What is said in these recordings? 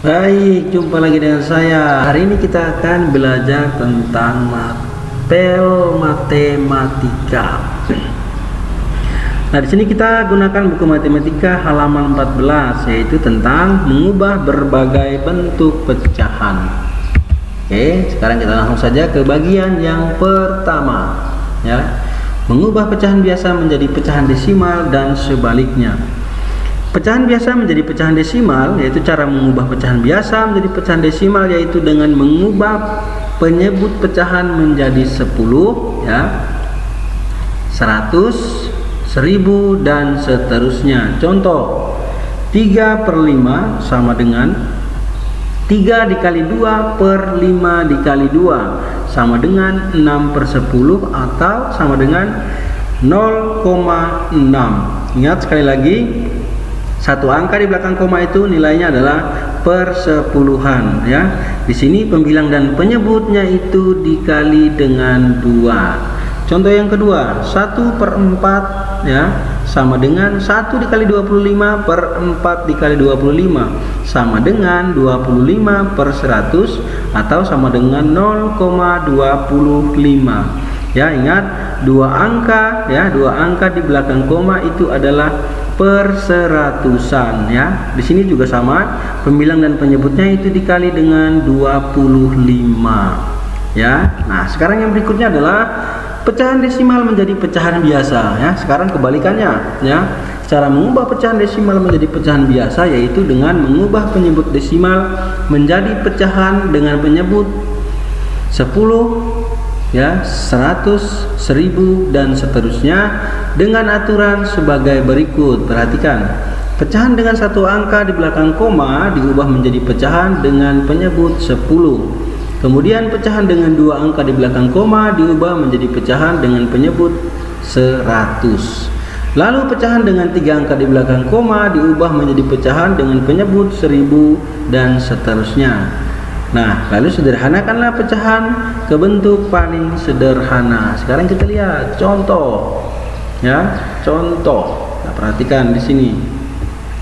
Baik, jumpa lagi dengan saya. Hari ini kita akan belajar tentang matematika. Nah, di sini kita gunakan buku matematika halaman 14, yaitu tentang mengubah berbagai bentuk pecahan. Oke, sekarang kita langsung saja ke bagian yang pertama, ya. Mengubah pecahan biasa menjadi pecahan desimal dan sebaliknya. Pecahan biasa menjadi pecahan desimal, yaitu cara mengubah pecahan biasa menjadi pecahan desimal, yaitu dengan mengubah penyebut pecahan menjadi 10, ya, 100, 1000 dan seterusnya. Contoh, 3/5 sama dengan 3 dikali 2 per 5 dikali 2 sama dengan 6/10 atau sama dengan 0,6. Ingat sekali lagi, satu angka di belakang koma itu nilainya adalah persepuluhan, ya. Di sini pembilang dan penyebutnya itu dikali dengan 2. Contoh yang kedua, 1/4, ya, sama dengan 1 dikali 25 per 4 dikali 25 sama dengan 25/100 atau sama dengan 0,25. Ya, ingat dua angka di belakang koma itu adalah perseratusan, ya. Di sini juga sama, pembilang dan penyebutnya itu dikali dengan 25, ya. Nah, sekarang yang berikutnya adalah pecahan desimal menjadi pecahan biasa, ya. Sekarang kebalikannya, ya. Cara mengubah pecahan desimal menjadi pecahan biasa yaitu dengan mengubah penyebut desimal menjadi pecahan dengan penyebut 10, ya, 100, 1000 dan seterusnya dengan aturan sebagai berikut. Perhatikan, pecahan dengan satu angka di belakang koma diubah menjadi pecahan dengan penyebut 10. Kemudian pecahan dengan dua angka di belakang koma diubah menjadi pecahan dengan penyebut 100. Lalu pecahan dengan tiga angka di belakang koma diubah menjadi pecahan dengan penyebut 1000 dan seterusnya. Nah, lalu sederhanakanlah pecahan ke bentuk paling sederhana. Sekarang kita lihat contoh, ya, contoh. Nah, perhatikan di sini.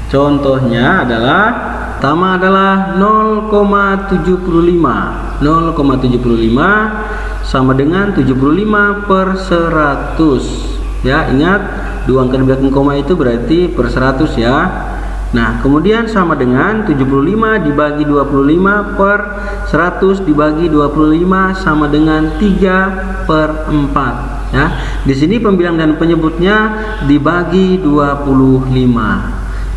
Contohnya adalah pertama adalah 0,75. 0,75 sama dengan 75/100. Ya, ingat dua angka di belakang koma itu berarti per 100, ya. Nah, kemudian sama dengan 75 dibagi 25 per 100 dibagi 25 sama dengan 3/4, ya. Di sini pembilang dan penyebutnya dibagi 25.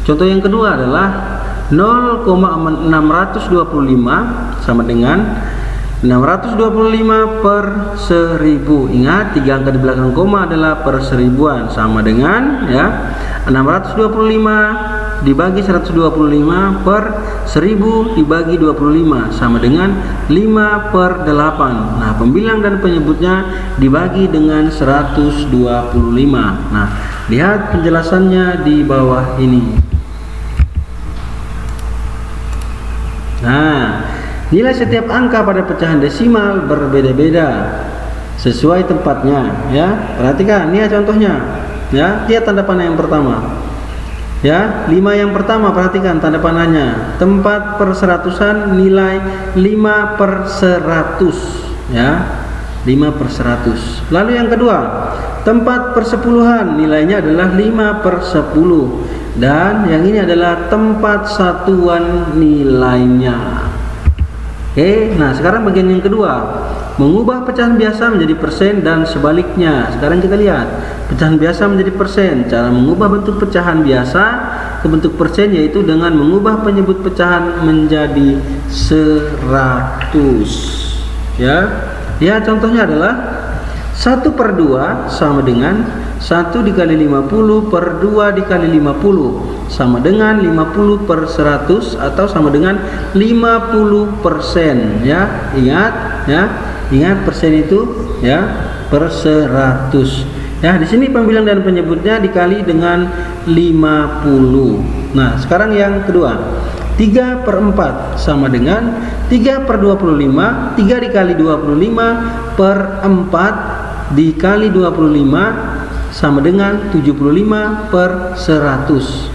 Contoh yang kedua adalah 0,625 sama dengan 625 per 1000. Ingat, tiga angka di belakang koma adalah per seribuan sama dengan, ya, 625 dibagi 125 per 1000 dibagi 25 sama dengan 5/8. Nah, pembilang dan penyebutnya dibagi dengan 125. Nah, lihat penjelasannya di bawah ini. Nah, nilai setiap angka pada pecahan desimal berbeda-beda sesuai tempatnya, ya. Perhatikan, ini ya contohnya, ya. Lihat tanda panah yang pertama. Ya, 5 yang pertama, perhatikan tanda panahnya. Tempat perseratusan nilai 5/100, ya. 5/100. Lalu yang kedua, tempat persepuluhan nilainya adalah 5/10. Dan yang ini adalah tempat satuan nilainya. Oke, nah sekarang bagian yang kedua, mengubah pecahan biasa menjadi persen dan sebaliknya. Sekarang kita lihat pecahan biasa menjadi persen. Cara mengubah bentuk pecahan biasa ke bentuk persen yaitu dengan mengubah penyebut pecahan menjadi 100. Ya, ya, contohnya adalah 1/2 sama dengan 1 dikali 50 per 2 dikali 50 sama dengan 50/100 atau sama dengan 50%, ya. Ingat, ya. Ingat persen itu, ya, per 100. Ya, di sini pembilang dan penyebutnya dikali dengan 50. Nah, sekarang yang kedua. 3/4 sama dengan 3/25. 3 dikali 25 per 4 dikali 25 sama dengan 75/100.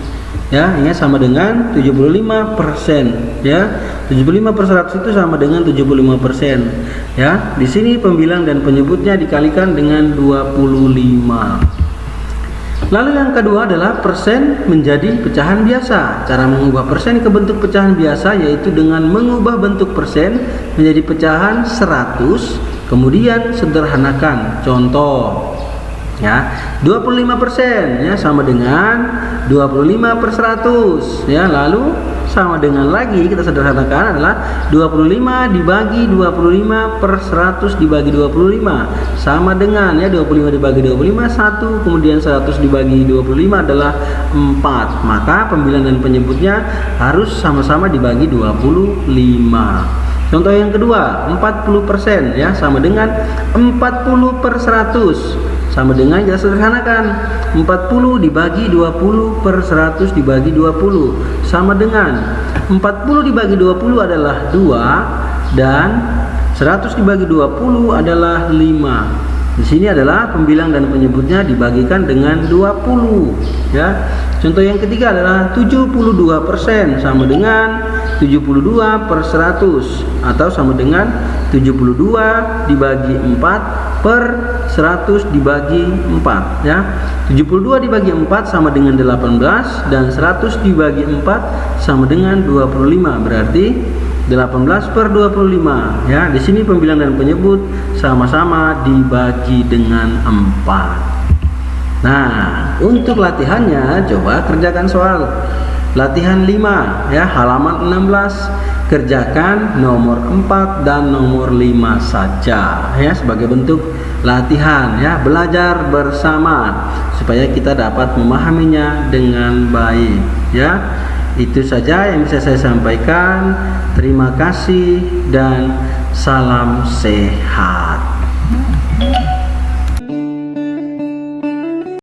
Ya, ingat sama dengan 75%, ya. 75/100 itu sama dengan 75%. Ya, di sini pembilang dan penyebutnya dikalikan dengan 25. Lalu yang kedua adalah persen menjadi pecahan biasa. Cara mengubah persen ke bentuk pecahan biasa yaitu dengan mengubah bentuk persen menjadi pecahan 100, kemudian sederhanakan. Contoh, ya, 25% ya sama dengan 25/100, ya. Lalu sama dengan lagi kita sederhanakan adalah 25 dibagi 25/100 dibagi 25 sama dengan, ya, 25 dibagi 25 1, kemudian 100 dibagi 25 adalah 4. Maka pembilang dan penyebutnya harus sama-sama dibagi 25. Contoh yang kedua, 40% ya sama dengan 40/100 sama dengan, kita sederhanakan, 40 dibagi 20/100 dibagi 20 sama dengan 40 dibagi 20 adalah 2 dan 100 dibagi 20 adalah 5. Di sini adalah pembilang dan penyebutnya dibagikan dengan 20, ya. Contoh yang ketiga adalah 72% sama dengan 72/100 atau sama dengan 72 dibagi 4/100 dibagi 4, ya. 72 dibagi 4 sama dengan 18 dan 100 dibagi 4 sama dengan 25. Berarti 18/25, ya. Di sini pembilang dan penyebut sama-sama dibagi dengan 4. Nah, untuk latihannya coba kerjakan soal latihan 5, ya, halaman 16. Kerjakan nomor 4 dan nomor 5 saja, ya, sebagai bentuk latihan, ya, belajar bersama supaya kita dapat memahaminya dengan baik, ya. Itu saja yang bisa saya sampaikan. Terima kasih dan salam sehat.